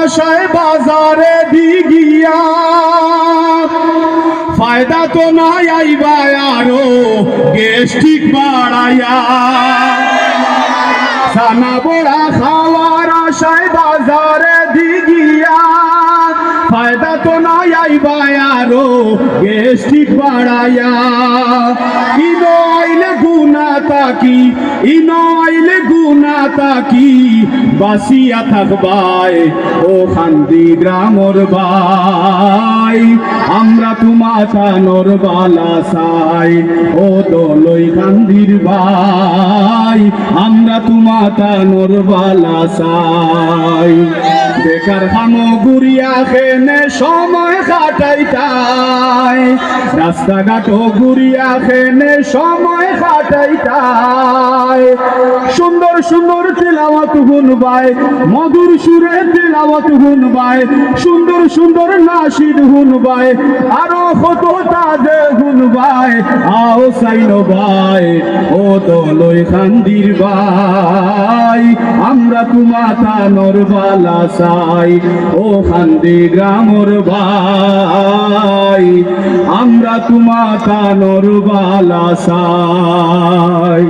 আশায় বাজারে দিগিয়া ফায়দা তো নাই আইবা আরো গেস্টিক বাড়াইয়া সানা বড়া খাওয়ার আশায় বাজারে দিগিয়া ফায়দা তো নাই আইবা আরো গেস্টিক বাড়াইয়া ইনো আইলে গুনা তাকি ইনো আইলে গুনা তাকি বাসিয়া থাকবাই ও খান্দি গ্রামর ভাই আমরা তোমাতানোর বালা চাই ও দলই খান্দির ভাই আমরা তোমাতানোর বালা চাই বেকার খামো গুড়িয়া খেনে সময় কাটাইতাই রাস্তাঘাটও গুড়িয়া খেনে সময় কাটাইতাই সুন্দর সুন্দর তেলাওয়াত শুনবাই মধুর সুরে তেলাওয়াত শুনবাই সুন্দর সুন্দর নাশিদ শুনবাই আরো কত তাজে শুনবাই আও সাইনো ভাই ও দলই খান্দির ভাই আমরা তোমাতানোর বালা চাই ও খান্দি গ্রামর ভাই আমরা তোমাতানোর বালা চাই।